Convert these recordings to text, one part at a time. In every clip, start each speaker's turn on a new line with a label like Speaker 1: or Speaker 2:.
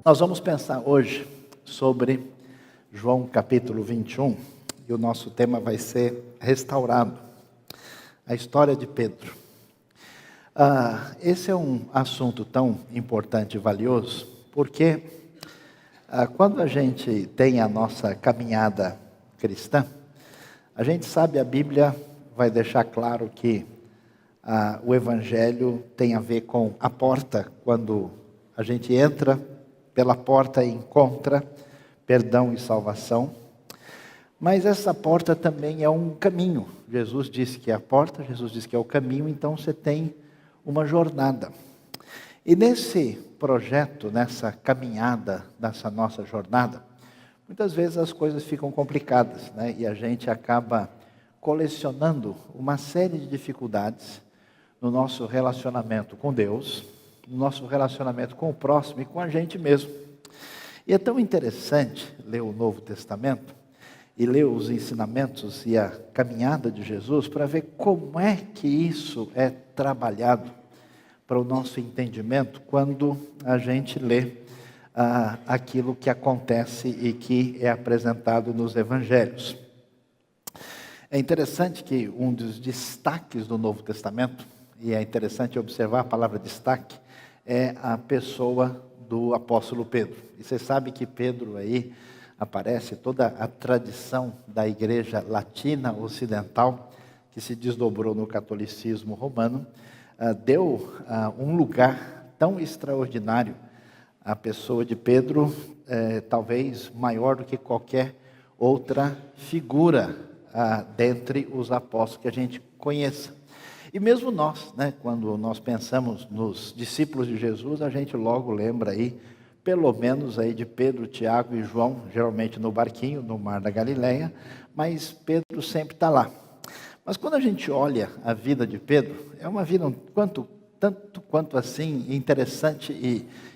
Speaker 1: Nós vamos pensar hoje sobre João capítulo 21 e o nosso tema vai ser restaurado, a história de Pedro. Esse é um assunto tão importante e valioso porque quando a gente tem a nossa caminhada cristã, a gente sabe, a Bíblia vai deixar claro que o Evangelho tem a ver com a porta, quando a gente entra pela porta e encontra perdão e salvação. Mas essa porta também é um caminho. Jesus disse que é a porta, Jesus disse que é o caminho, então você tem uma jornada. E nesse projeto, nessa caminhada, nessa nossa jornada, muitas vezes as coisas ficam complicadas, né? E a gente acaba colecionando uma série de dificuldades no nosso relacionamento com Deus, no nosso relacionamento com o próximo e com a gente mesmo. E é tão interessante ler o Novo Testamento e ler os ensinamentos e a caminhada de Jesus para ver como é que isso é trabalhado para o nosso entendimento quando a gente lê aquilo que acontece e que é apresentado nos Evangelhos. É interessante que um dos destaques do Novo Testamento, e é interessante observar a palavra destaque, é a pessoa do apóstolo Pedro. E você sabe que Pedro aí aparece toda a tradição da igreja latina ocidental, que se desdobrou no catolicismo romano, deu um lugar tão extraordinário à pessoa de Pedro, talvez maior do que qualquer outra figura dentre os apóstolos que a gente conheça. E mesmo nós, né, quando nós pensamos nos discípulos de Jesus, a gente logo lembra aí, pelo menos aí de Pedro, Tiago e João, geralmente no barquinho, no mar da Galileia, mas Pedro sempre está lá. Mas quando a gente olha a vida de Pedro, é uma vida tanto quanto assim interessante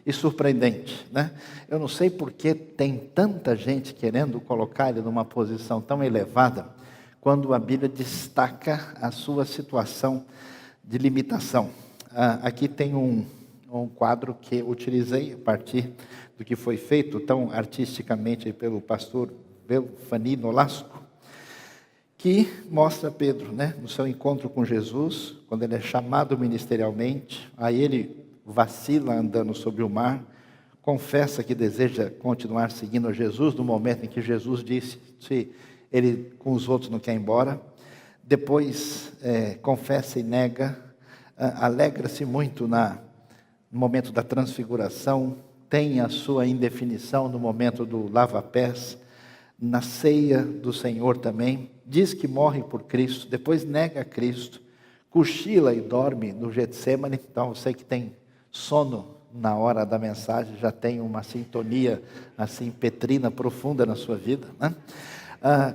Speaker 1: e surpreendente, né? Eu não sei por que tem tanta gente querendo colocar ele numa posição tão elevada, quando a Bíblia destaca a sua situação de limitação. Aqui tem um quadro que utilizei a partir do que foi feito tão artisticamente pelo pastor Belfani Nolasco, que mostra Pedro, né, no seu encontro com Jesus, quando ele é chamado ministerialmente, aí ele vacila andando sobre o mar, confessa que deseja continuar seguindo a Jesus, no momento em que Jesus disse, se ele com os outros não quer ir embora, depois confessa e nega, alegra-se muito no momento da transfiguração, tem a sua indefinição no momento do lava-pés, na ceia do Senhor também, diz que morre por Cristo, depois nega Cristo, cochila e dorme no Getsêmani. Então você que tem sono na hora da mensagem, já tem uma sintonia assim petrina profunda na sua vida, né?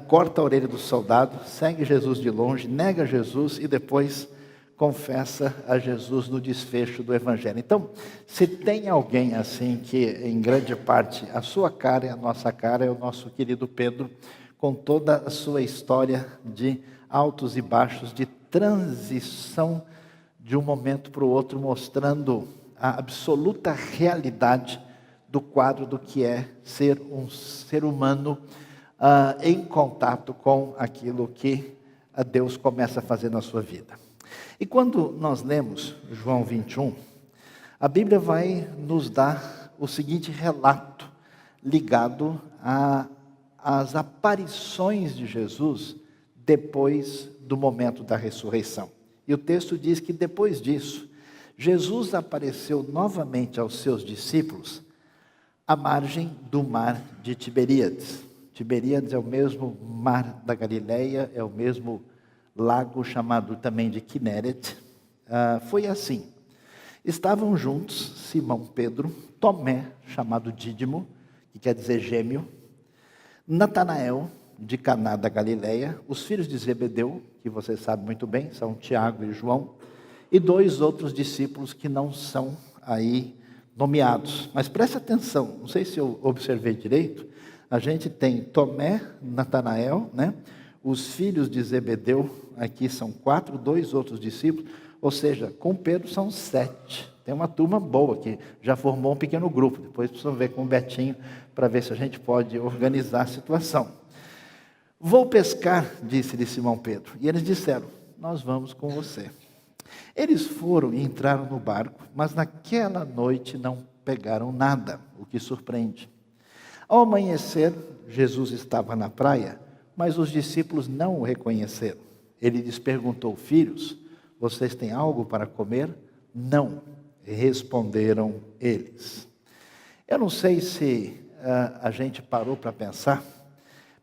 Speaker 1: Corta a orelha do soldado, segue Jesus de longe, nega Jesus e depois confessa a Jesus no desfecho do Evangelho. Então, se tem alguém assim que em grande parte a sua cara e a nossa cara é o nosso querido Pedro, com toda a sua história de altos e baixos, de transição de um momento para o outro, mostrando a absoluta realidade do quadro do que é ser um ser humano em contato com aquilo que Deus começa a fazer na sua vida. E quando nós lemos João 21, a Bíblia vai nos dar o seguinte relato ligado às aparições de Jesus depois do momento da ressurreição. E o texto diz que depois disso, Jesus apareceu novamente aos seus discípulos à margem do mar de Tiberíades. Tiberíades é o mesmo mar da Galileia, é o mesmo lago chamado também de Quinéret. Foi assim. Estavam juntos Simão Pedro, Tomé, chamado Dídimo, que quer dizer gêmeo, Natanael, de Caná da Galileia, os filhos de Zebedeu, que você sabe muito bem, são Tiago e João, e dois outros discípulos que não são aí nomeados. Mas preste atenção, não sei se eu observei direito, a gente tem Tomé, Natanael, né? Os filhos de Zebedeu, aqui são 4, 2 outros discípulos, Ou seja, com Pedro são 7. Tem uma turma boa que já formou um pequeno grupo. Depois precisamos ver com o Betinho para ver se a gente pode organizar a situação. Vou pescar, disse-lhe Simão Pedro. E eles disseram, nós vamos com você. Eles foram e entraram no barco, mas naquela noite não pegaram nada, o que surpreende. Ao amanhecer, Jesus estava na praia, mas os discípulos não o reconheceram. Ele lhes perguntou, filhos, vocês têm algo para comer? Não, responderam eles. Eu não sei se a gente parou para pensar,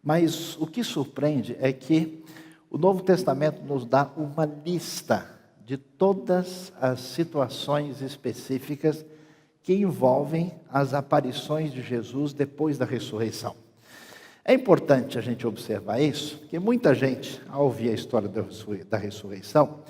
Speaker 1: mas o que surpreende é que o Novo Testamento nos dá uma lista de todas as situações específicas que envolvem as aparições de Jesus depois da ressurreição. É importante a gente observar isso, porque muita gente, ao ouvir a história da ressurreição,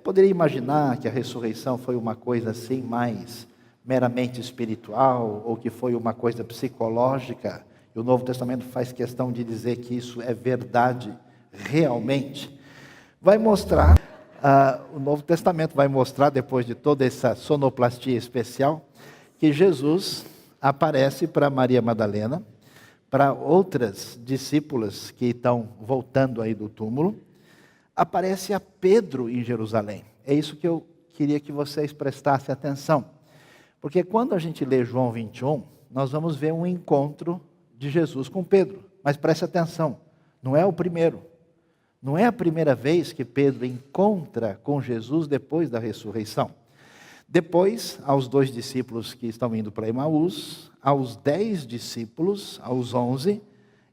Speaker 1: poderia imaginar que a ressurreição foi uma coisa assim mais meramente espiritual, ou que foi uma coisa psicológica. E o Novo Testamento faz questão de dizer que isso é verdade realmente. Vai mostrar, o Novo Testamento vai mostrar, depois de toda essa sonoplastia especial, que Jesus aparece para Maria Madalena, para outras discípulas que estão voltando aí do túmulo, aparece a Pedro em Jerusalém. É isso que eu queria que vocês prestassem atenção. Porque quando a gente lê João 21, nós vamos ver um encontro de Jesus com Pedro. Mas preste atenção, não é o primeiro. Não é a primeira vez que Pedro encontra com Jesus depois da ressurreição. Depois, aos 2 discípulos que estão indo para Emaús, aos 10 discípulos, aos 11,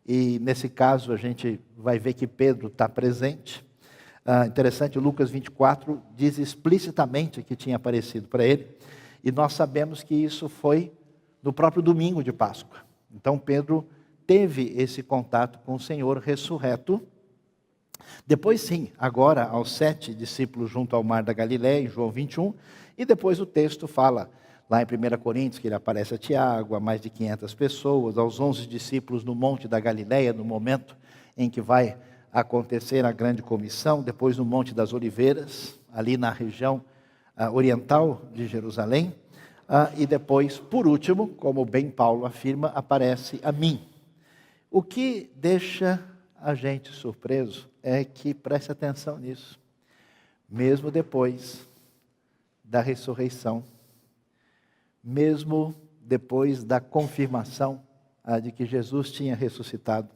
Speaker 1: e nesse caso a gente vai ver que Pedro está presente. Interessante, Lucas 24 diz explicitamente que tinha aparecido para ele, e nós sabemos que isso foi no próprio domingo de Páscoa. Então Pedro teve esse contato com o Senhor ressurreto. Depois sim, agora aos 7 discípulos junto ao mar da Galileia, em João 21, e depois o texto fala, lá em 1 Coríntios, que ele aparece a Tiago, a mais de 500 pessoas, aos 11 discípulos no Monte da Galileia, no momento em que vai acontecer a grande comissão, depois no Monte das Oliveiras, ali na região oriental de Jerusalém, e depois, por último, como bem Paulo afirma, aparece a mim. O que deixa a gente surpreso é que, preste atenção nisso, mesmo depois da ressurreição, mesmo depois da confirmação de que Jesus tinha ressuscitado,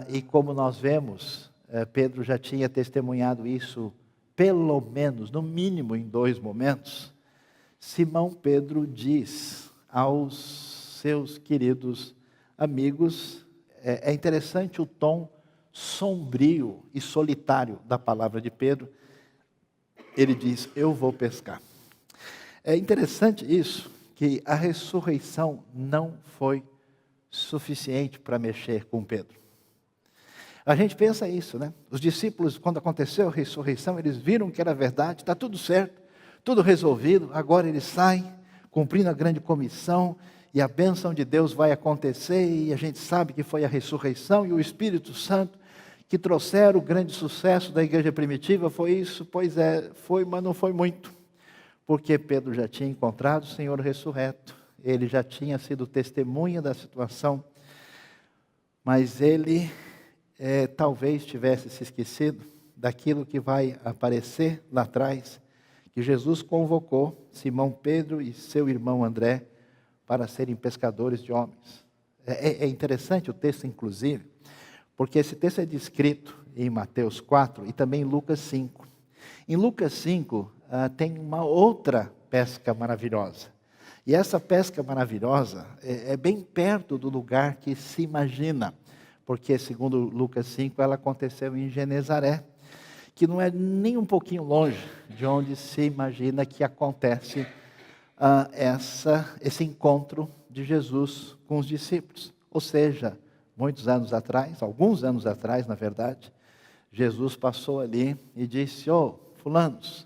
Speaker 1: e como nós vemos, Pedro já tinha testemunhado isso, pelo menos, no mínimo em 2 momentos, Simão Pedro diz aos seus queridos amigos, é interessante o tom sombrio e solitário da palavra de Pedro, ele diz, eu vou pescar. É interessante isso, que a ressurreição não foi suficiente para mexer com Pedro. A gente pensa isso, né? Os discípulos, quando aconteceu a ressurreição, eles viram que era verdade, está tudo certo, tudo resolvido, agora eles saem, cumprindo a grande comissão, e a bênção de Deus vai acontecer, e a gente sabe que foi a ressurreição e o Espírito Santo que trouxeram o grande sucesso da igreja primitiva. Foi isso? Pois é, foi, mas não foi muito, porque Pedro já tinha encontrado o Senhor ressurreto, ele já tinha sido testemunha da situação, mas ele talvez tivesse se esquecido daquilo que vai aparecer lá atrás, que Jesus convocou Simão Pedro e seu irmão André para serem pescadores de homens. É interessante o texto, inclusive, porque esse texto é descrito em Mateus 4 e também em Lucas 5. Em Lucas 5 tem uma outra pesca maravilhosa. E essa pesca maravilhosa é bem perto do lugar que se imagina, porque segundo Lucas 5 ela aconteceu em Genezaré, que não é nem um pouquinho longe de onde se imagina que acontece esse encontro de Jesus com os discípulos. Ou seja, muitos anos atrás, alguns anos atrás, na verdade, Jesus passou ali e disse, fulanos,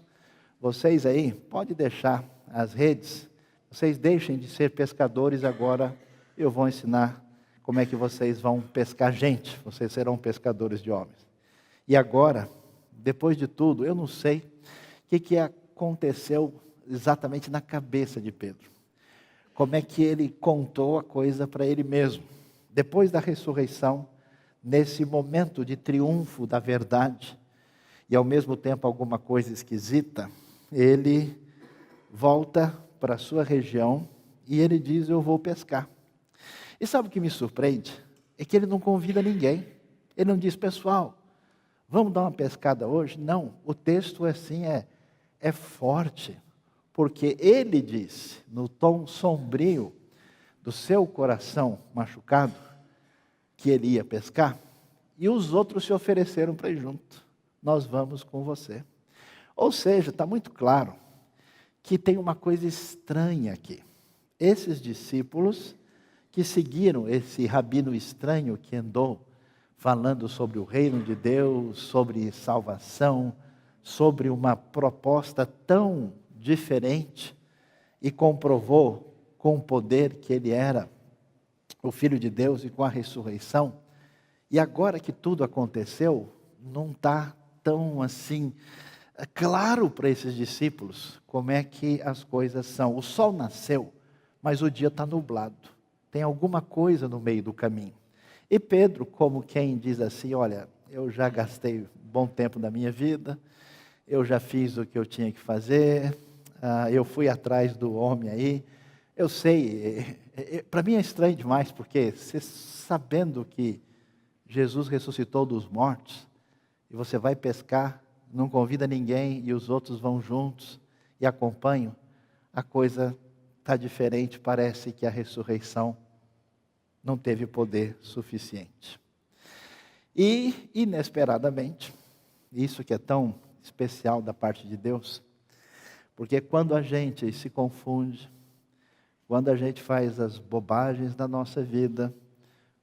Speaker 1: vocês aí, pode deixar as redes, vocês deixem de ser pescadores agora, eu vou ensinar como é que vocês vão pescar gente, vocês serão pescadores de homens. E agora, depois de tudo, eu não sei que aconteceu exatamente na cabeça de Pedro. Como é que ele contou a coisa para ele mesmo. Depois da ressurreição, nesse momento de triunfo da verdade, e ao mesmo tempo alguma coisa esquisita, ele volta para a sua região e ele diz: eu vou pescar. E sabe o que me surpreende? É que ele não convida ninguém. Ele não diz: pessoal, vamos dar uma pescada hoje? Não, o texto assim é forte, porque ele disse, no tom sombrio do seu coração machucado, que ele ia pescar, e os outros se ofereceram para ir junto. Nós vamos com você. Ou seja, está muito claro que tem uma coisa estranha aqui. Esses discípulos que seguiram esse rabino estranho que andou falando sobre o reino de Deus, sobre salvação, sobre uma proposta tão diferente, e comprovou com o poder que ele era o Filho de Deus e com a ressurreição. E agora que tudo aconteceu, não está tão assim claro para esses discípulos como é que as coisas são. O sol nasceu, mas o dia está nublado. Tem alguma coisa no meio do caminho. E Pedro, como quem diz assim: olha, eu já gastei um bom tempo da minha vida, eu já fiz o que eu tinha que fazer, eu fui atrás do homem aí, eu sei, para mim é estranho demais, porque você sabendo que Jesus ressuscitou dos mortos, e você vai pescar, não convida ninguém, e os outros vão juntos e acompanham, a coisa está diferente, parece que a ressurreição não teve poder suficiente. E, inesperadamente, isso que é tão especial da parte de Deus, porque quando a gente se confunde, quando a gente faz as bobagens da nossa vida,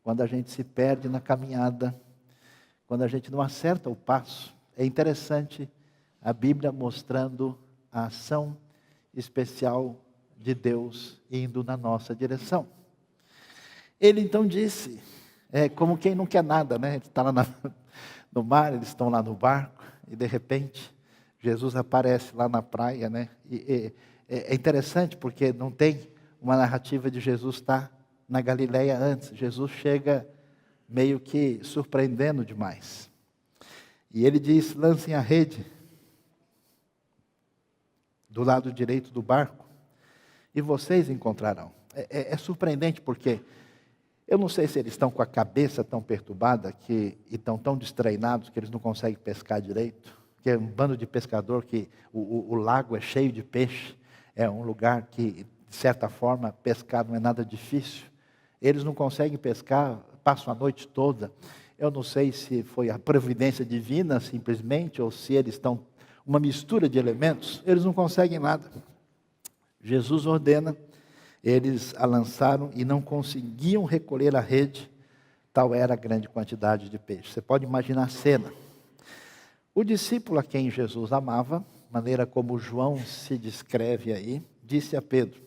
Speaker 1: quando a gente se perde na caminhada, quando a gente não acerta o passo, é interessante a Bíblia mostrando a ação especial de Deus indo na nossa direção. Ele então disse, como quem não quer nada, né? Ele está lá no mar, eles estão lá no barco, e de repente Jesus aparece lá na praia, né? E é interessante porque não tem uma narrativa de Jesus estar na Galileia antes. Jesus chega meio que surpreendendo demais. E ele diz: lancem a rede do lado direito do barco e vocês encontrarão. É surpreendente porque eu não sei se eles estão com a cabeça tão perturbada e estão tão destreinados que eles não conseguem pescar direito. Que é um bando de pescador que o lago é cheio de peixe, é um lugar que, de certa forma, pescar não é nada difícil. Eles não conseguem pescar, passam a noite toda. Eu não sei se foi a providência divina simplesmente, ou se eles estão uma mistura de elementos, eles não conseguem nada. Jesus ordena, eles a lançaram e não conseguiam recolher a rede, tal era a grande quantidade de peixe. Você pode imaginar a cena. O discípulo a quem Jesus amava, maneira como João se descreve aí, disse a Pedro,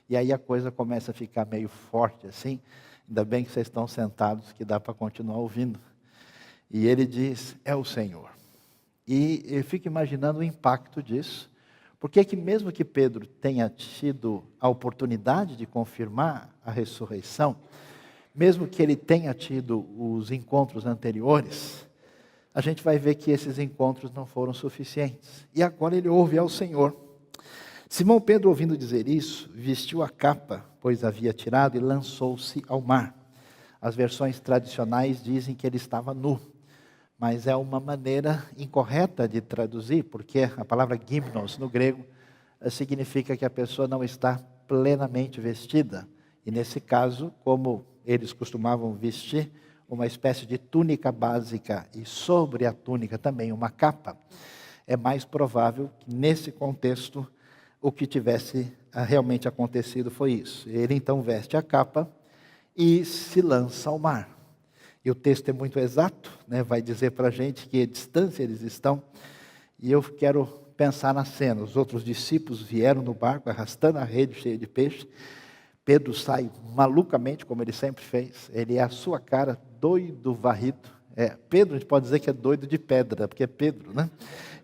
Speaker 1: e aí a coisa começa a ficar meio forte assim, ainda bem que vocês estão sentados, que dá para continuar ouvindo. E ele diz: é o Senhor. E eu fico imaginando o impacto disso, porque que mesmo que Pedro tenha tido a oportunidade de confirmar a ressurreição, mesmo que ele tenha tido os encontros anteriores, a gente vai ver que esses encontros não foram suficientes. E agora ele ouve ao Senhor. Simão Pedro, ouvindo dizer isso, vestiu a capa, pois havia tirado, e lançou-se ao mar. As versões tradicionais dizem que ele estava nu, mas é uma maneira incorreta de traduzir, porque a palavra gimnos no grego significa que a pessoa não está plenamente vestida. E nesse caso, como eles costumavam vestir uma espécie de túnica básica e sobre a túnica também uma capa, é mais provável que nesse contexto o que tivesse realmente acontecido foi isso. Ele então veste a capa e se lança ao mar. E o texto é muito exato, né? Vai dizer para a gente que a distância eles estão. E eu quero pensar na cena. Os outros discípulos vieram no barco arrastando a rede cheia de peixe. Pedro sai malucamente, como ele sempre fez. Ele é a sua cara, doido, varrido. Pedro, a gente pode dizer que é doido de pedra, porque é Pedro, né?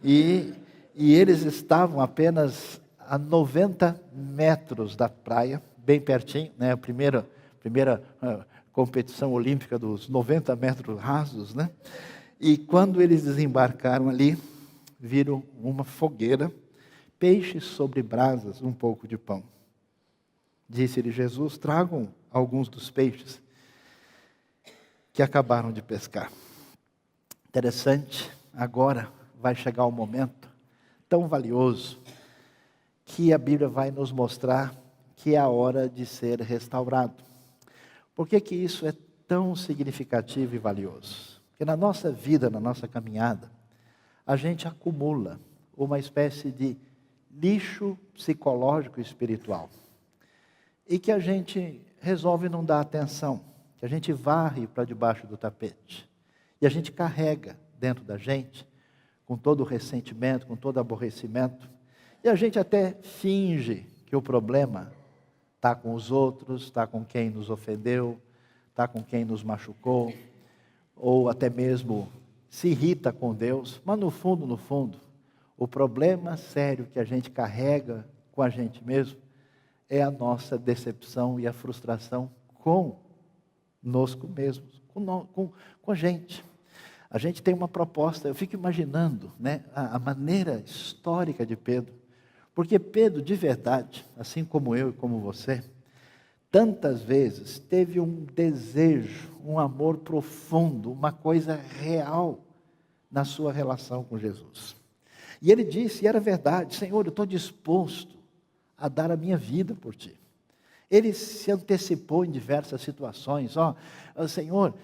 Speaker 1: E e eles estavam apenas a 90 metros da praia, bem pertinho, né? A primeira competição olímpica dos 90 metros rasos, né? E quando eles desembarcaram ali, viram uma fogueira, peixes sobre brasas, um pouco de pão. Disse-lhe Jesus: tragam alguns dos peixes que acabaram de pescar. Interessante, agora vai chegar o momento tão valioso que a Bíblia vai nos mostrar que é a hora de ser restaurado. Por que que isso é tão significativo e valioso? Porque na nossa vida, na nossa caminhada, a gente acumula uma espécie de lixo psicológico e espiritual. E que a gente resolve não dar atenção, que a gente varre para debaixo do tapete. E a gente carrega dentro da gente, com todo o ressentimento, com todo o aborrecimento. E a gente até finge que o problema está com os outros, está com quem nos ofendeu, está com quem nos machucou, ou até mesmo se irrita com Deus. Mas no fundo, o problema sério que a gente carrega com a gente mesmo é a nossa decepção e a frustração conosco mesmos, com a gente. A gente tem uma proposta, eu fico imaginando, né, a maneira histórica de Pedro, porque Pedro, de verdade, assim como eu e como você, tantas vezes teve um desejo, um amor profundo, uma coisa real na sua relação com Jesus. E ele disse, e era verdade: Senhor, eu estou disposto a dar a minha vida por ti. Ele se antecipou em diversas situações. Senhor,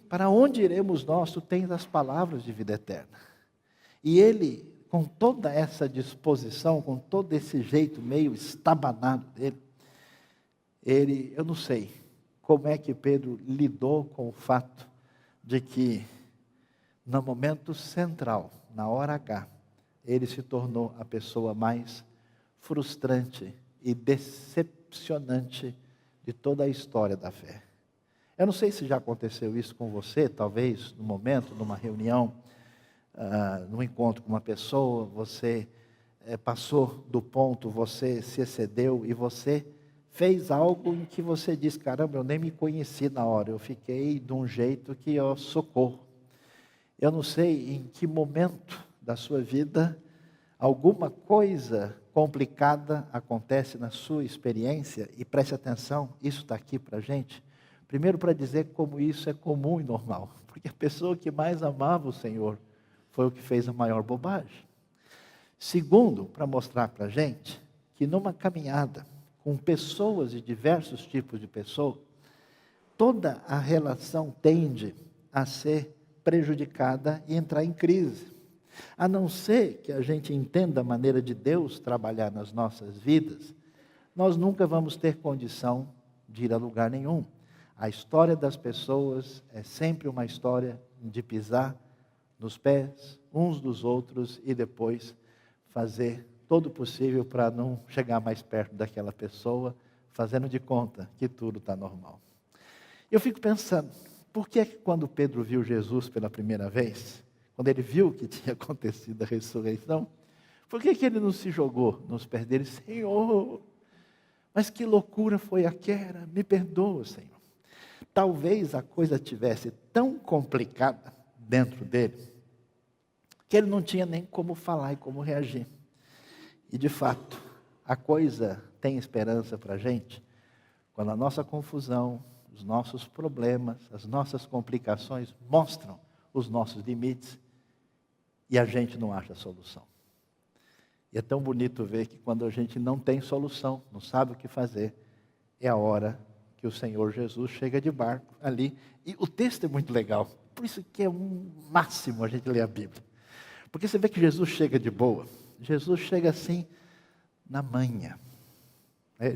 Speaker 1: para onde iremos nós? Tu tens as palavras de vida eterna. E ele, com toda essa disposição, com todo esse jeito meio estabanado dele, eu não sei como é que Pedro lidou com o fato de que, no momento central, na hora H, ele se tornou a pessoa mais frustrante e decepcionante de toda a história da fé. Eu não sei se já aconteceu isso com você, talvez num momento, numa reunião, num encontro com uma pessoa, você passou do ponto, você se excedeu e você fez algo em que você diz: caramba, eu nem me conheci na hora, eu fiquei de um jeito que eu socorro. Eu não sei em que momento da sua vida alguma coisa complicada acontece na sua experiência, e preste atenção, isso está aqui para a gente, primeiro para dizer como isso é comum e normal, porque a pessoa que mais amava o Senhor foi o que fez a maior bobagem. Segundo, para mostrar para a gente que numa caminhada com pessoas de diversos tipos de pessoas, toda a relação tende a ser prejudicada e entrar em crise. A não ser que a gente entenda a maneira de Deus trabalhar nas nossas vidas, nós nunca vamos ter condição de ir a lugar nenhum. A história das pessoas é sempre uma história de pisar nos pés uns dos outros e depois fazer todo o possível para não chegar mais perto daquela pessoa, fazendo de conta que tudo está normal. Eu fico pensando, por que quando Pedro viu Jesus pela primeira vez, quando ele viu que tinha acontecido a ressurreição, por que ele não se jogou nos pés dele? Senhor, mas que loucura foi aquela? Me perdoa, Senhor. Talvez a coisa tivesse tão complicada dentro dele, que ele não tinha nem como falar e como reagir. E de fato, a coisa tem esperança para a gente, quando a nossa confusão, os nossos problemas, as nossas complicações mostram os nossos limites e a gente não acha solução. E é tão bonito ver que quando a gente não tem solução, não sabe o que fazer, é a hora que o Senhor Jesus chega de barco ali. E o texto é muito legal, por isso que é um máximo a gente ler a Bíblia. Porque você vê que Jesus chega de boa, Jesus chega assim na manhã.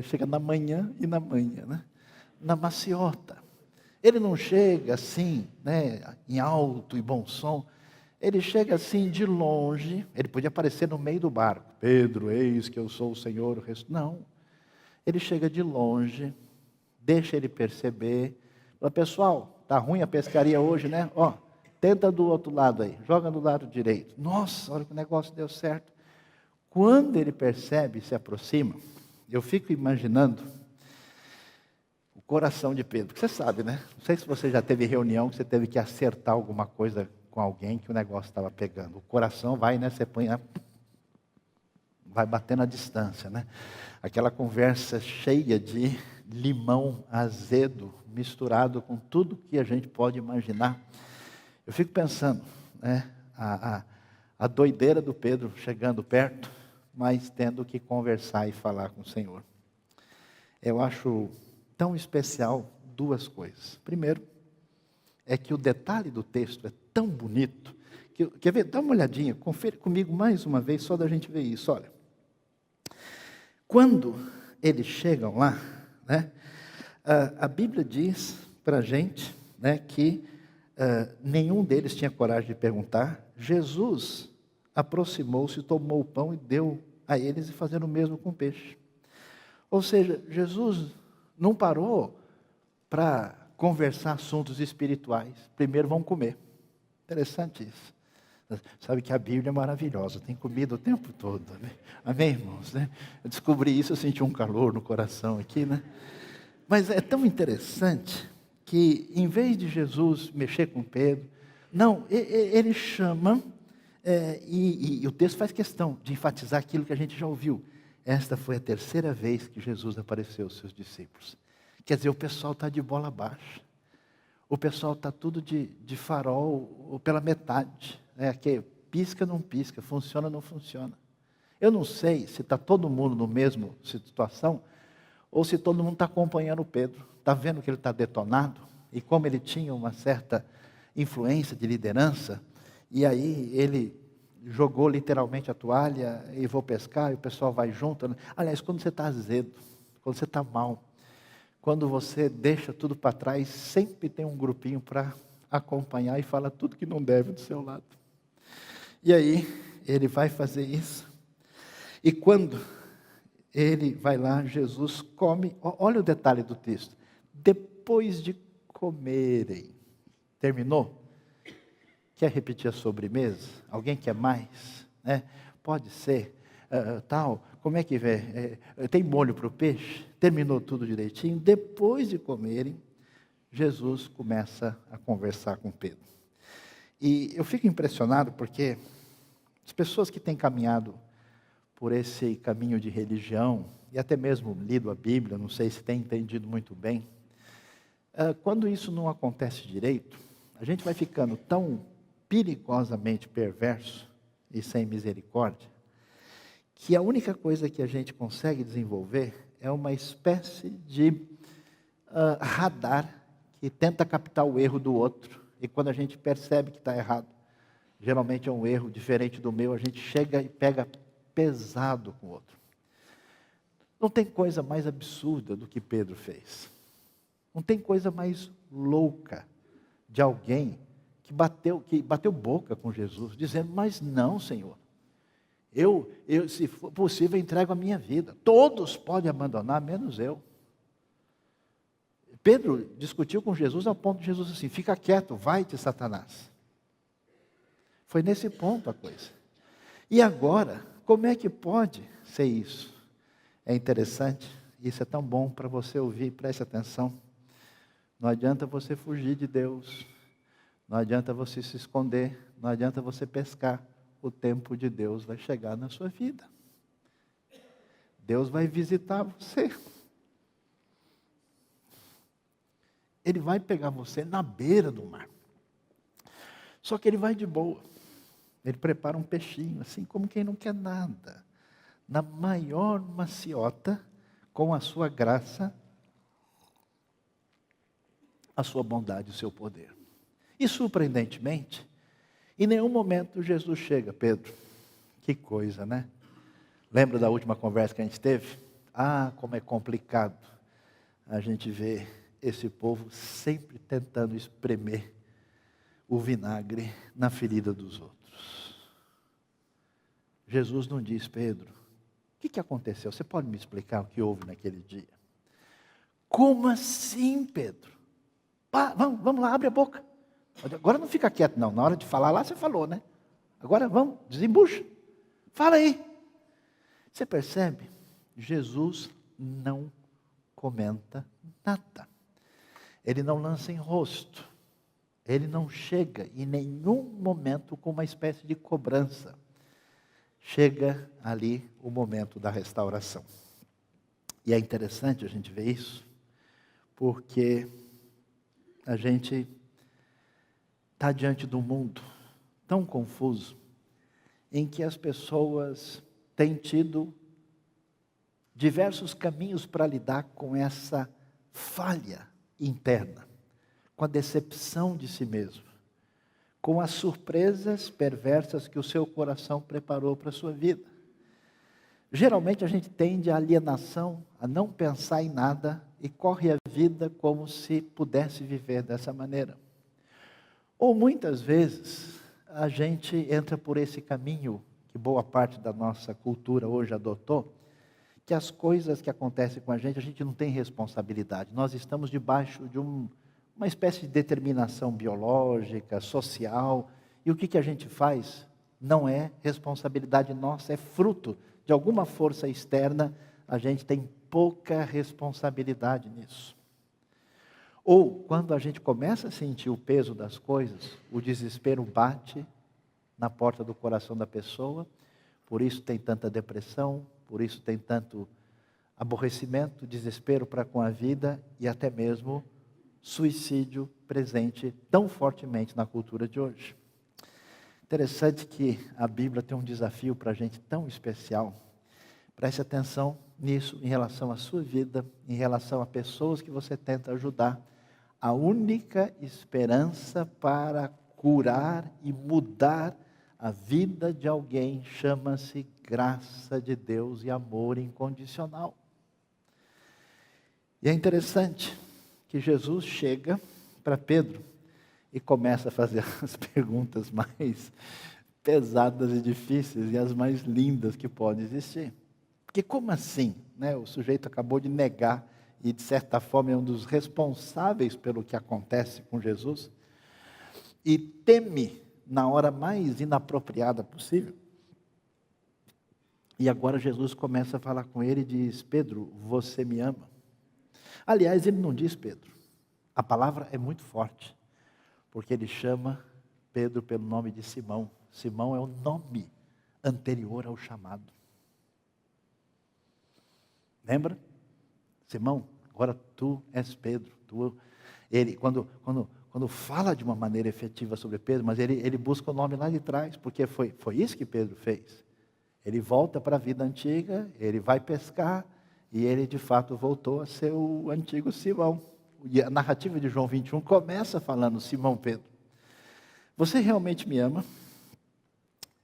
Speaker 1: Chega na manhã e na manhã, né? Na maciota. Ele não chega assim, né, em alto e bom som. Ele chega assim de longe. Ele podia aparecer no meio do barco. Pedro, eis que eu sou o Senhor. Não. Ele chega de longe, deixa ele perceber. Fala: pessoal, tá ruim a pescaria hoje, né? Tenta do outro lado aí, joga do lado direito. Nossa, olha que o negócio deu certo. Quando ele percebe e se aproxima, eu fico imaginando o coração de Pedro. Você sabe, né? Não sei se você já teve reunião que você teve que acertar alguma coisa com alguém que o negócio estava pegando. O coração vai, né? Você põe, vai batendo a distância, né? Aquela conversa cheia de limão azedo, misturado com tudo que a gente pode imaginar. Eu fico pensando, né? A doideira do Pedro chegando perto, mas tendo que conversar e falar com o Senhor. Eu acho tão especial duas coisas. Primeiro, é que o detalhe do texto é tão bonito, que, quer ver, dá uma olhadinha, confere comigo mais uma vez, só da gente ver isso, olha. Quando eles chegam lá, né, a Bíblia diz para a gente, né, que nenhum deles tinha coragem de perguntar. Jesus aproximou-se, tomou o pão e deu a eles, e fazendo o mesmo com o peixe. Ou seja, Jesus não parou para conversar assuntos espirituais. Primeiro vão comer. Interessante isso. Sabe que a Bíblia é maravilhosa, tem comida o tempo todo, né? Amém, irmãos? Né? Eu descobri isso, eu senti um calor no coração aqui, né? Mas é tão interessante que, em vez de Jesus mexer com Pedro, não, ele chama, e o texto faz questão de enfatizar aquilo que a gente já ouviu. Esta foi a terceira vez que Jesus apareceu aos seus discípulos. Quer dizer, o pessoal está de bola baixa. O pessoal está tudo de farol ou pela metade. Que pisca, não pisca, funciona, não funciona. Eu não sei se está todo mundo no mesmo situação, ou se todo mundo está acompanhando o Pedro. Está vendo que ele está detonado, e como ele tinha uma certa influência de liderança, e aí ele jogou literalmente a toalha, e vou pescar, e o pessoal vai junto. Aliás, quando você está azedo, quando você está mal, quando você deixa tudo para trás, sempre tem um grupinho para acompanhar e fala tudo que não deve do seu lado. E aí, ele vai fazer isso. E quando ele vai lá, Jesus come. Olha o detalhe do texto. Depois de comerem. Terminou? Quer repetir a sobremesa? Alguém quer mais? Pode ser. Tal. Como é que vê? Tem molho para o peixe? Terminou tudo direitinho. Depois de comerem, Jesus começa a conversar com Pedro. E eu fico impressionado porque as pessoas que têm caminhado por esse caminho de religião, e até mesmo lido a Bíblia, não sei se têm entendido muito bem, quando isso não acontece direito, a gente vai ficando tão perigosamente perverso e sem misericórdia, que a única coisa que a gente consegue desenvolver é uma espécie de radar que tenta captar o erro do outro. E quando a gente percebe que está errado, geralmente é um erro diferente do meu, a gente chega e pega pesado com o outro. Não tem coisa mais absurda do que Pedro fez. Não tem coisa mais louca de alguém que bateu boca com Jesus, dizendo, mas não, Senhor. Eu, se for possível, entrego a minha vida. Todos podem abandonar, menos eu. Pedro discutiu com Jesus ao ponto de Jesus assim, fica quieto, vai-te, Satanás. Foi nesse ponto a coisa. E agora, como é que pode ser isso? É interessante, isso é tão bom para você ouvir, preste atenção. Não adianta você fugir de Deus, não adianta você se esconder, não adianta você pescar. O tempo de Deus vai chegar na sua vida. Deus vai visitar você. Ele vai pegar você na beira do mar. Só que ele vai de boa. Ele prepara um peixinho, assim como quem não quer nada. Na maior maciota, com a sua graça, a sua bondade e o seu poder. E surpreendentemente, em nenhum momento Jesus chega, Pedro. Que coisa, né? Lembra da última conversa que a gente teve? Como é complicado a gente ver esse povo sempre tentando espremer o vinagre na ferida dos outros. Jesus não diz, Pedro, o que aconteceu? Você pode me explicar o que houve naquele dia? Como assim, Pedro? Vamos lá, abre a boca. Agora não fica quieto, não. Na hora de falar lá, você falou, né? Agora vamos, desembucha. Fala aí. Você percebe? Jesus não comenta nada. Ele não lança em rosto. Ele não chega em nenhum momento com uma espécie de cobrança. Chega ali o momento da restauração. E é interessante a gente ver isso, porque a gente está diante de um mundo tão confuso, em que as pessoas têm tido diversos caminhos para lidar com essa falha interna, com a decepção de si mesmo, com as surpresas perversas que o seu coração preparou para a sua vida. Geralmente a gente tende à alienação, a não pensar em nada e corre a vida como se pudesse viver dessa maneira. Ou muitas vezes a gente entra por esse caminho que boa parte da nossa cultura hoje adotou, que as coisas que acontecem com a gente não tem responsabilidade. Nós estamos debaixo de uma espécie de determinação biológica, social, e o que a gente faz não é responsabilidade nossa, é fruto de alguma força externa, a gente tem pouca responsabilidade nisso. Ou, quando a gente começa a sentir o peso das coisas, o desespero bate na porta do coração da pessoa, por isso tem tanta depressão, por isso tem tanto aborrecimento, desespero para com a vida e até mesmo suicídio presente tão fortemente na cultura de hoje. Interessante que a Bíblia tem um desafio para a gente tão especial. Preste atenção nisso em relação à sua vida, em relação a pessoas que você tenta ajudar. A única esperança para curar e mudar a vida de alguém chama-se graça de Deus e amor incondicional. E é interessante que Jesus chega para Pedro e começa a fazer as perguntas mais pesadas e difíceis e as mais lindas que podem existir. Porque como assim? Né? O sujeito acabou de negar e de certa forma é um dos responsáveis pelo que acontece com Jesus e teme na hora mais inapropriada possível. E agora Jesus começa a falar com ele e diz: Pedro, você me ama? Aliás, ele não diz Pedro. A palavra é muito forte, porque ele chama Pedro pelo nome de Simão. Simão é o nome anterior ao chamado. Lembra? Simão, agora tu és Pedro. Ele, quando fala de uma maneira efetiva sobre Pedro, mas ele busca o nome lá de trás, porque foi isso que Pedro fez. Ele volta para a vida antiga, ele vai pescar, e ele de fato voltou a ser o antigo Simão. E a narrativa de João 21 começa falando: Simão Pedro, você realmente me ama?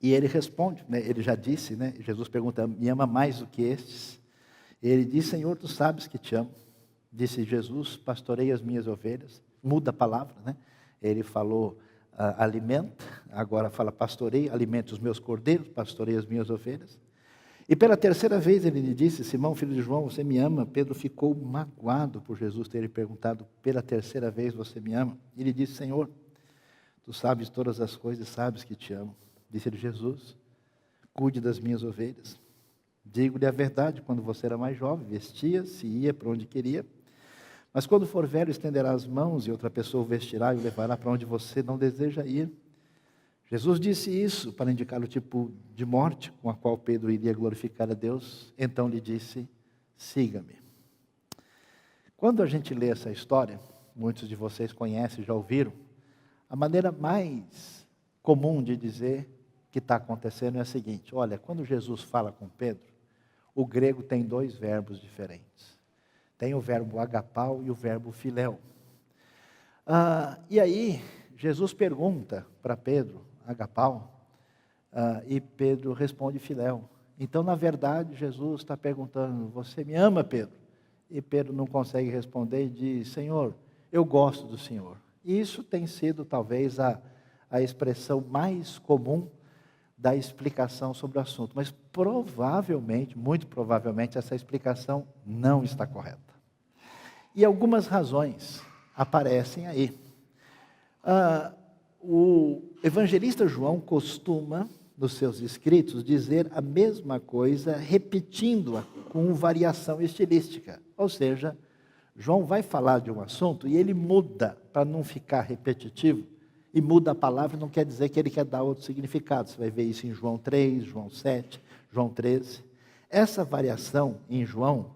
Speaker 1: E ele responde, né, ele já disse, né, Jesus pergunta: me ama mais do que estes? Ele diz: Senhor, tu sabes que te amo. Disse Jesus: pastorei as minhas ovelhas. Muda a palavra, né? Ele falou alimenta, agora fala pastorei, alimenta os meus cordeiros, pastorei as minhas ovelhas. E pela terceira vez ele lhe disse: Simão, filho de João, você me ama? Pedro ficou magoado por Jesus ter lhe perguntado pela terceira vez: você me ama? E ele disse: Senhor, tu sabes todas as coisas, sabes que te amo. Disse-lhe Jesus: cuide das minhas ovelhas. Digo-lhe a verdade, quando você era mais jovem, vestia-se e ia para onde queria. Mas quando for velho, estenderá as mãos e outra pessoa o vestirá e o levará para onde você não deseja ir. Jesus disse isso para indicar o tipo de morte com a qual Pedro iria glorificar a Deus. Então lhe disse: siga-me. Quando a gente lê essa história, muitos de vocês conhecem, já ouviram, a maneira mais comum de dizer que está acontecendo é a seguinte: olha, quando Jesus fala com Pedro, o grego tem dois verbos diferentes. Tem o verbo agapau e o verbo filéu. E aí, Jesus pergunta para Pedro, agapau, e Pedro responde filéu. Então, na verdade, Jesus está perguntando: você me ama, Pedro? E Pedro não consegue responder e diz: Senhor, eu gosto do Senhor. E isso tem sido talvez a expressão mais comum da explicação sobre o assunto. Mas provavelmente, muito provavelmente, essa explicação não está correta. E algumas razões aparecem aí. O evangelista João costuma, nos seus escritos, dizer a mesma coisa, repetindo-a com variação estilística. Ou seja, João vai falar de um assunto e ele muda para não ficar repetitivo. E muda a palavra, não quer dizer que ele quer dar outro significado. Você vai ver isso em João 3, João 7, João 13. Essa variação em João,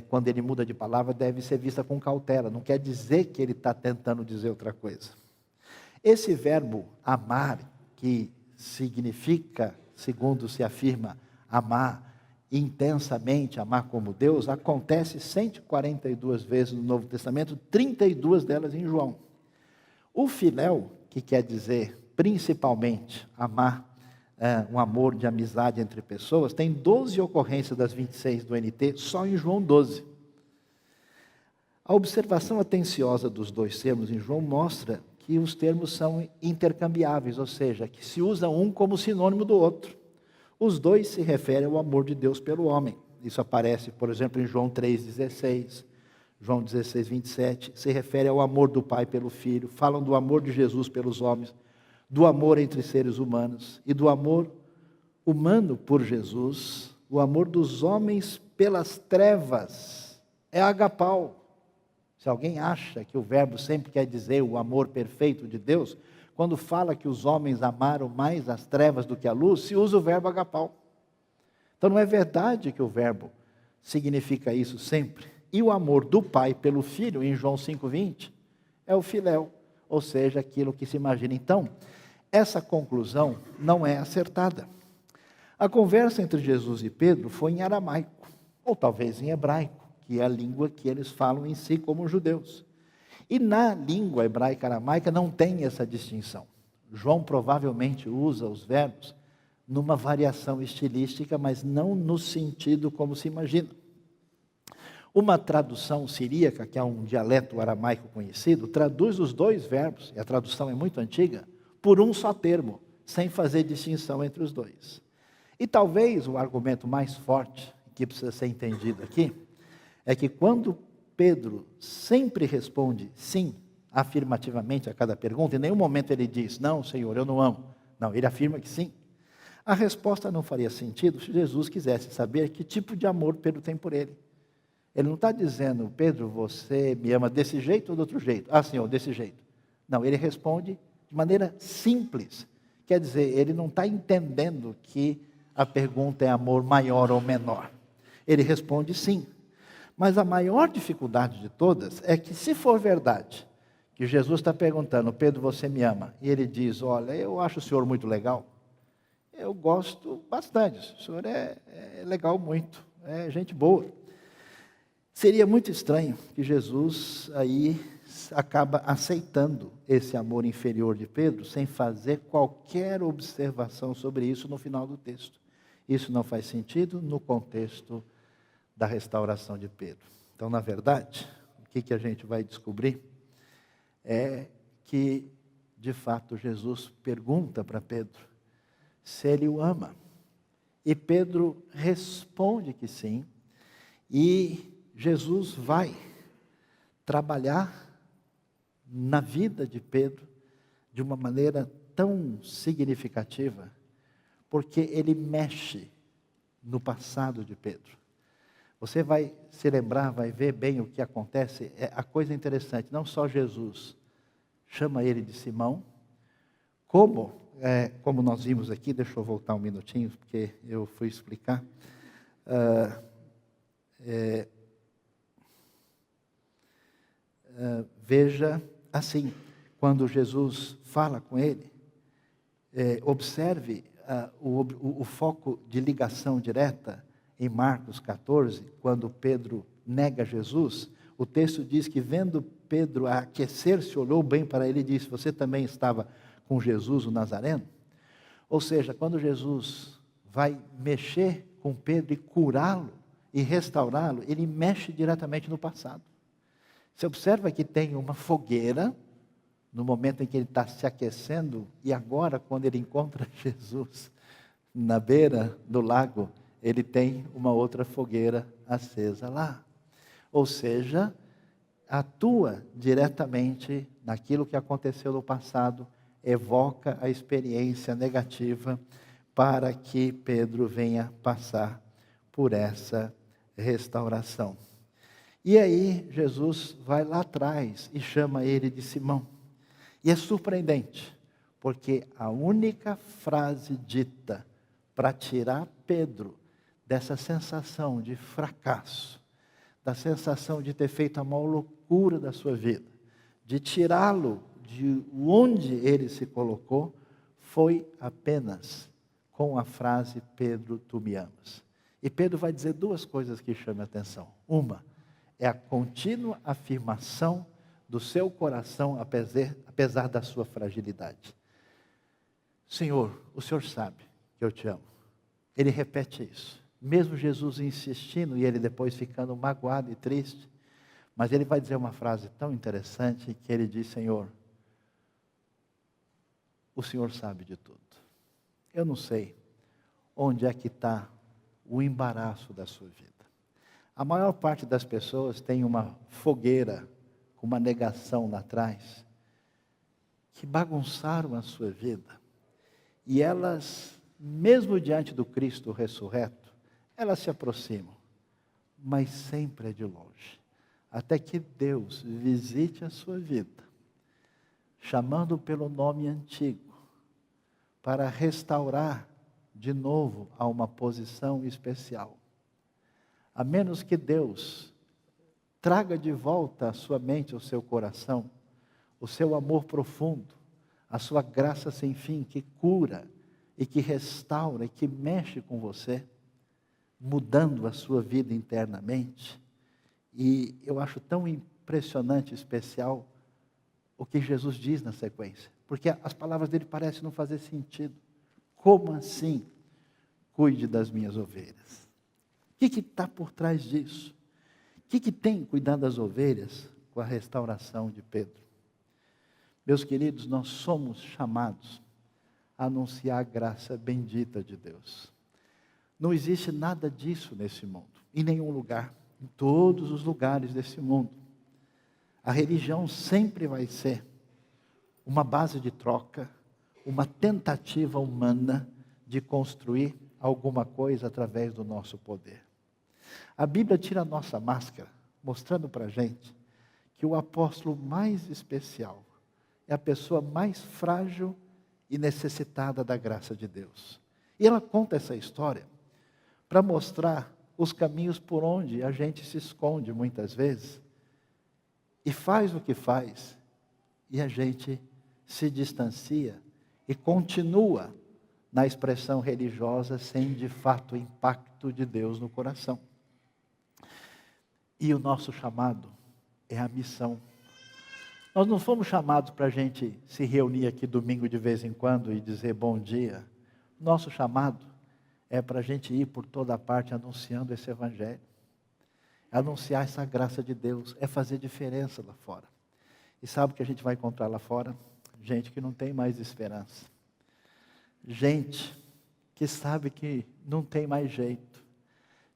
Speaker 1: quando ele muda de palavra, deve ser vista com cautela. Não quer dizer que ele está tentando dizer outra coisa. Esse verbo amar, que significa, segundo se afirma, amar intensamente, amar como Deus, acontece 142 vezes no Novo Testamento, 32 delas em João. O filéu, que quer dizer principalmente amar, um amor de amizade entre pessoas, tem 12 ocorrências das 26 do NT, só em João 12. A observação atenciosa dos dois termos em João mostra que os termos são intercambiáveis, ou seja, que se usa um como sinônimo do outro. Os dois se referem ao amor de Deus pelo homem. Isso aparece, por exemplo, em João 3,16, João 16, 27, se refere ao amor do Pai pelo Filho, falam do amor de Jesus pelos homens, do amor entre seres humanos e do amor humano por Jesus, o amor dos homens pelas trevas, é agapau. Se alguém acha que o verbo sempre quer dizer o amor perfeito de Deus, quando fala que os homens amaram mais as trevas do que a luz, se usa o verbo agapau. Então não é verdade que o verbo significa isso sempre. E o amor do Pai pelo Filho, em João 5,20, é o filéu, ou seja, aquilo que se imagina. Então, essa conclusão não é acertada. A conversa entre Jesus e Pedro foi em aramaico, ou talvez em hebraico, que é a língua que eles falam em si como judeus. E na língua hebraica aramaica não tem essa distinção. João provavelmente usa os verbos numa variação estilística, mas não no sentido como se imagina. Uma tradução siríaca, que é um dialeto aramaico conhecido, traduz os dois verbos, e a tradução é muito antiga, por um só termo, sem fazer distinção entre os dois. E talvez o argumento mais forte, que precisa ser entendido aqui, é que quando Pedro sempre responde sim, afirmativamente a cada pergunta, em nenhum momento ele diz, não, Senhor, eu não amo. Não, ele afirma que sim. A resposta não faria sentido se Jesus quisesse saber que tipo de amor Pedro tem por ele. Ele não está dizendo, Pedro, você me ama desse jeito ou de outro jeito? Ah, Senhor, desse jeito. Não, ele responde de maneira simples. Quer dizer, ele não está entendendo que a pergunta é amor maior ou menor. Ele responde sim. Mas a maior dificuldade de todas é que, se for verdade, que Jesus está perguntando, Pedro, você me ama? E ele diz, olha, eu acho o senhor muito legal. Eu gosto bastante, o senhor é legal muito, é gente boa. Seria muito estranho que Jesus aí acaba aceitando esse amor inferior de Pedro sem fazer qualquer observação sobre isso no final do texto. Isso não faz sentido no contexto da restauração de Pedro. Então, na verdade, o que a gente vai descobrir é que, de fato, Jesus pergunta para Pedro se ele o ama. E Pedro responde que sim, e Jesus vai trabalhar na vida de Pedro de uma maneira tão significativa, porque ele mexe no passado de Pedro. Você vai se lembrar, vai ver bem o que acontece. A coisa interessante, não só Jesus chama ele de Simão, como nós vimos aqui, deixa eu voltar um minutinho, porque eu fui explicar. Veja assim, quando Jesus fala com ele, observe o foco de ligação direta em Marcos 14, quando Pedro nega Jesus. O texto diz que, vendo Pedro aquecer-se, olhou bem para ele e disse, você também estava com Jesus, o Nazareno? Ou seja, quando Jesus vai mexer com Pedro e curá-lo e restaurá-lo, ele mexe diretamente no passado. Você observa que tem uma fogueira, no momento em que ele está se aquecendo, e agora, quando ele encontra Jesus na beira do lago, ele tem uma outra fogueira acesa lá. Ou seja, atua diretamente naquilo que aconteceu no passado, evoca a experiência negativa para que Pedro venha passar por essa restauração. E aí Jesus vai lá atrás e chama ele de Simão. E é surpreendente, porque a única frase dita para tirar Pedro dessa sensação de fracasso, da sensação de ter feito a maior loucura da sua vida, de tirá-lo de onde ele se colocou, foi apenas com a frase: Pedro, tu me amas. E Pedro vai dizer duas coisas que chamam a atenção. Uma é a contínua afirmação do seu coração, apesar da sua fragilidade. Senhor, o Senhor sabe que eu te amo. Ele repete isso. Mesmo Jesus insistindo e ele depois ficando magoado e triste, mas ele vai dizer uma frase tão interessante que ele diz: Senhor, o Senhor sabe de tudo. Eu não sei onde é que está o embaraço da sua vida. A maior parte das pessoas tem uma fogueira com uma negação lá atrás, que bagunçaram a sua vida. E elas, mesmo diante do Cristo ressurreto, elas se aproximam, mas sempre é de longe. Até que Deus visite a sua vida, chamando pelo nome antigo, para restaurar de novo a uma posição especial. A menos que Deus traga de volta à sua mente, ao seu coração, o seu amor profundo, a sua graça sem fim, que cura e que restaura e que mexe com você, mudando a sua vida internamente. E eu acho tão impressionante, especial, o que Jesus diz na sequência, porque as palavras dele parecem não fazer sentido. Como assim? Cuide das minhas ovelhas. O que está por trás disso? O que tem cuidado das ovelhas com a restauração de Pedro? Meus queridos, nós somos chamados a anunciar a graça bendita de Deus. Não existe nada disso nesse mundo, em nenhum lugar, em todos os lugares desse mundo. A religião sempre vai ser uma base de troca, uma tentativa humana de construir alguma coisa através do nosso poder. A Bíblia tira a nossa máscara, mostrando para a gente que o apóstolo mais especial é a pessoa mais frágil e necessitada da graça de Deus. E ela conta essa história para mostrar os caminhos por onde a gente se esconde muitas vezes e faz o que faz, e a gente se distancia e continua na expressão religiosa sem de fato o impacto de Deus no coração. E o nosso chamado é a missão. Nós não fomos chamados para a gente se reunir aqui domingo de vez em quando e dizer bom dia. Nosso chamado é para a gente ir por toda parte anunciando esse evangelho. Anunciar essa graça de Deus, é fazer diferença lá fora. E sabe o que a gente vai encontrar lá fora? Gente que não tem mais esperança. Gente que sabe que não tem mais jeito.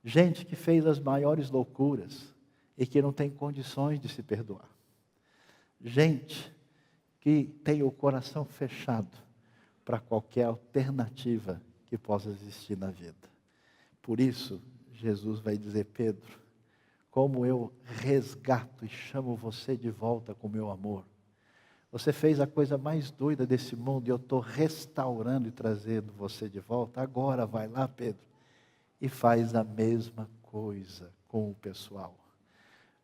Speaker 1: Gente que fez as maiores loucuras e que não tem condições de se perdoar. Gente que tem o coração fechado para qualquer alternativa que possa existir na vida. Por isso, Jesus vai dizer: Pedro, como eu resgato e chamo você de volta com o meu amor. Você fez a coisa mais doida desse mundo e eu estou restaurando e trazendo você de volta. Agora vai lá, Pedro, e faz a mesma coisa com o pessoal.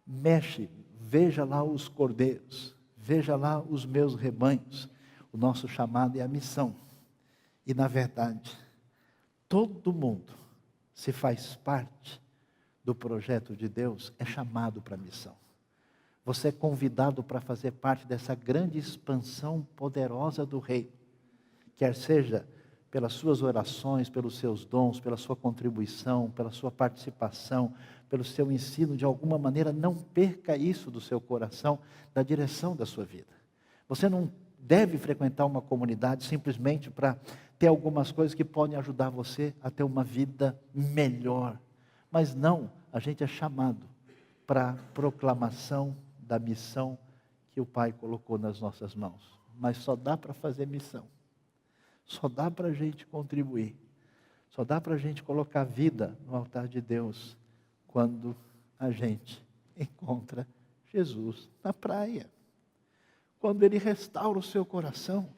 Speaker 1: Mexe, veja lá os cordeiros, veja lá os meus rebanhos. O nosso chamado é a missão. E na verdade, todo mundo, se faz parte do projeto de Deus, é chamado para a missão. Você é convidado para fazer parte dessa grande expansão poderosa do Reino. Quer seja pelas suas orações, pelos seus dons, pela sua contribuição, pela sua participação, pelo seu ensino, de alguma maneira, não perca isso do seu coração, da direção da sua vida. Você não deve frequentar uma comunidade simplesmente para ter algumas coisas que podem ajudar você a ter uma vida melhor. Mas não, a gente é chamado para a proclamação da missão que o Pai colocou nas nossas mãos. mas só dá para fazer missão. Só dá para a gente contribuir. Só dá para a gente colocar vida no altar de Deus quando a gente encontra Jesus na praia. Quando Ele restaura o seu coração.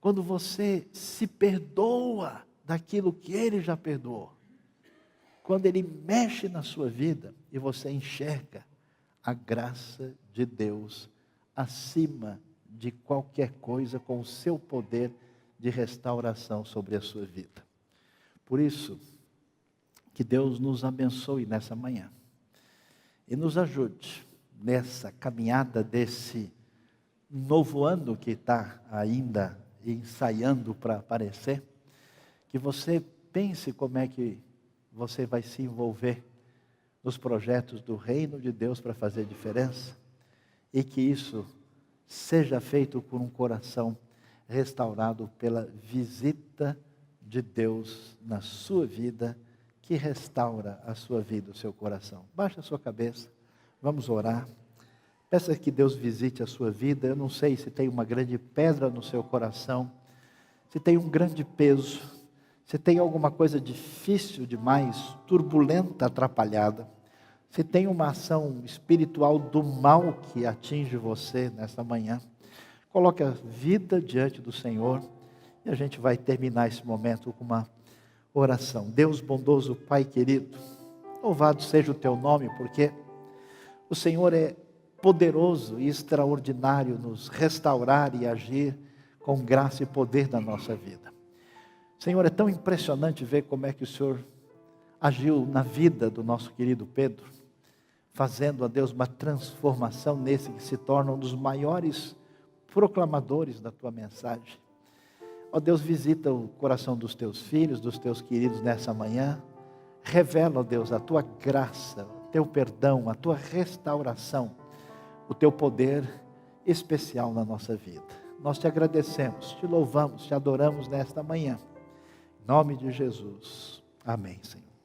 Speaker 1: Quando você se perdoa daquilo que Ele já perdoou. Quando Ele mexe na sua vida e você enxerga a graça de Deus acima de qualquer coisa com o seu poder de restauração sobre a sua vida. Por isso, que Deus nos abençoe nessa manhã e nos ajude nessa caminhada desse novo ano que está ainda ensaiando para aparecer, que você pense como é que você vai se envolver nos projetos do reino de Deus para fazer diferença e que isso seja feito por um coração restaurado pela visita de Deus na sua vida, que restaura a sua vida, o seu coração. Baixe a sua cabeça, vamos orar. Peça que Deus visite a sua vida. Eu não sei se tem uma grande pedra no seu coração, se tem um grande peso, se tem alguma coisa difícil demais, turbulenta, atrapalhada, se tem uma ação espiritual do mal que atinge você nessa manhã. Coloque a vida diante do Senhor e a gente vai terminar esse momento com uma oração. Deus bondoso, Pai querido, louvado seja o Teu nome, porque o Senhor é poderoso e extraordinário nos restaurar e agir com graça e poder na nossa vida. Senhor, é tão impressionante ver como é que o Senhor agiu na vida do nosso querido Pedro, fazendo a Deus uma transformação nesse que se torna um dos maiores proclamadores da Tua mensagem. Ó Deus, visita o coração dos Teus filhos, dos Teus queridos nessa manhã. Revela, ó Deus, a Tua graça, o Teu perdão, a Tua restauração, o Teu poder especial na nossa vida. Nós Te agradecemos, Te louvamos, Te adoramos nesta manhã. Em nome de Jesus. Amém, Senhor.